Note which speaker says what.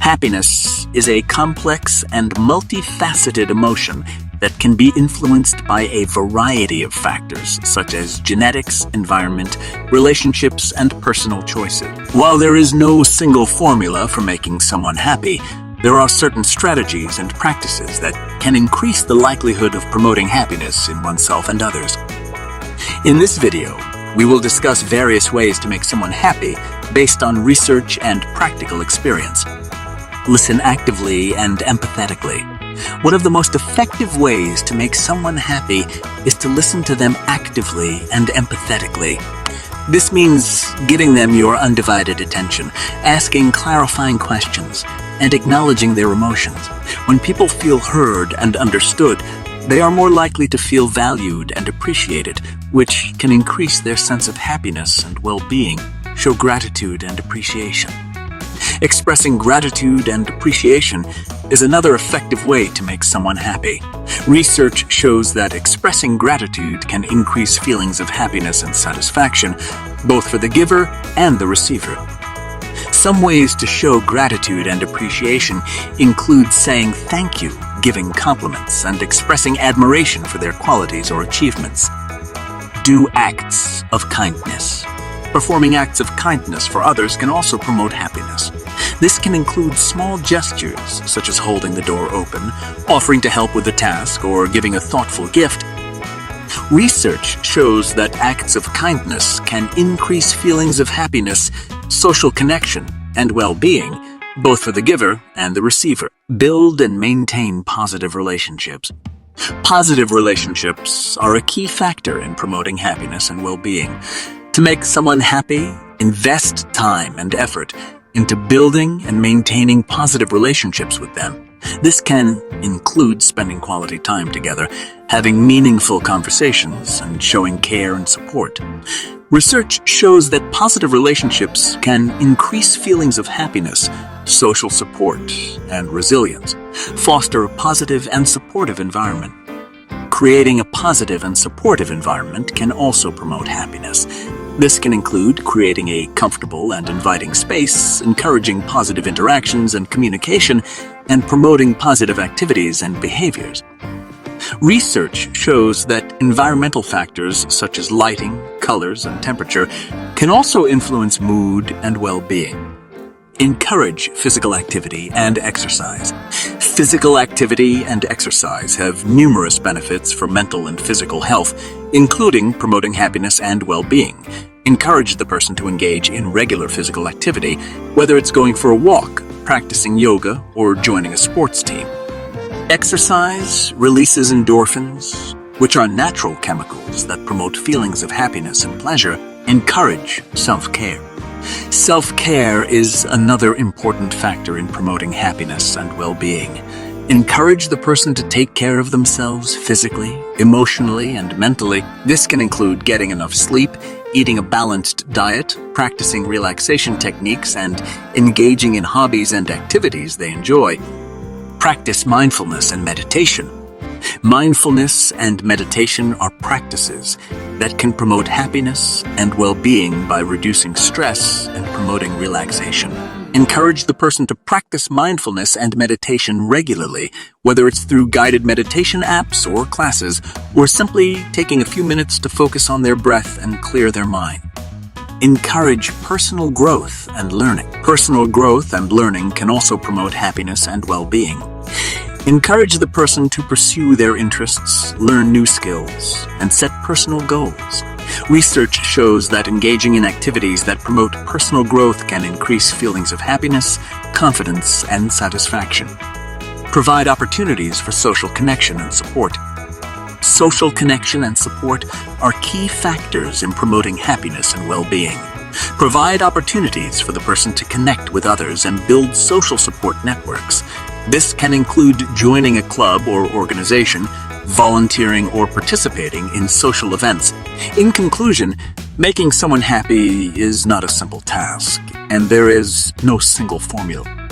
Speaker 1: Happiness is a complex and multifaceted emotion that can be influenced by a variety of factors, such as genetics, environment, relationships, and personal choices. While there is no single formula for making someone happy, there are certain strategies and practices that can increase the likelihood of promoting happiness in oneself and others. In this video, we will discuss various ways to make someone happy based on research and practical experience. Listen actively and empathetically. One of the most effective ways to make someone happy is to listen to them actively and empathetically. This means giving them your undivided attention, asking clarifying questions, and acknowledging their emotions. When people feel heard and understood, they are more likely to feel valued and appreciated, which can increase their sense of happiness and well-being. Show gratitude and appreciation. Expressing gratitude and appreciation is another effective way to make someone happy. Research shows that expressing gratitude can increase feelings of happiness and satisfaction, both for the giver and the receiver. Some ways to show gratitude and appreciation include saying thank you, giving compliments, and expressing admiration for their qualities or achievements. Do acts of kindness. Performing acts of kindness for others can also promote happiness. This can include small gestures, such as holding the door open, offering to help with a task, or giving a thoughtful gift. Research shows that acts of kindness can increase feelings of happiness, social connection, and well-being, both for the giver and the receiver. Build and maintain positive relationships. Positive relationships are a key factor in promoting happiness and well-being. To make someone happy, invest time and effort into building and maintaining positive relationships with them. This can include spending quality time together, having meaningful conversations, and showing care and support. Research shows that positive relationships can increase feelings of happiness, social support, and resilience, foster a positive and supportive environment. Creating a positive and supportive environment can also promote happiness. This can include creating a comfortable and inviting space, encouraging positive interactions and communication, and promoting positive activities and behaviors. Research shows that environmental factors such as lighting, colors, and temperature can also influence mood and well-being. Encourage physical activity and exercise. Physical activity and exercise have numerous benefits for mental and physical health, including promoting happiness and well-being. Encourage the person to engage in regular physical activity, whether it's going for a walk, practicing yoga, or joining a sports team. Exercise releases endorphins, which are natural chemicals that promote feelings of happiness and pleasure. Encourage self-care. Self-care is another important factor in promoting happiness and well-being. Encourage the person to take care of themselves physically, emotionally, and mentally. This can include getting enough sleep, eating a balanced diet, practicing relaxation techniques, and engaging in hobbies and activities they enjoy. Practice mindfulness and meditation. Mindfulness and meditation are practices that can promote happiness and well-being by reducing stress and promoting relaxation. Encourage the person to practice mindfulness and meditation regularly, whether it's through guided meditation apps or classes, or simply taking a few minutes to focus on their breath and clear their mind. Encourage personal growth and learning. Personal growth and learning can also promote happiness and well-being. Encourage the person to pursue their interests, learn new skills, and set personal goals. Research shows that engaging in activities that promote personal growth can increase feelings of happiness, confidence, and satisfaction. Provide opportunities for social connection and support. Social connection and support are key factors in promoting happiness and well-being. Provide opportunities for the person to connect with others and build social support networks. This can include joining a club or organization, volunteering, or participating in social events. In conclusion, making someone happy is not a simple task, and there is no single formula.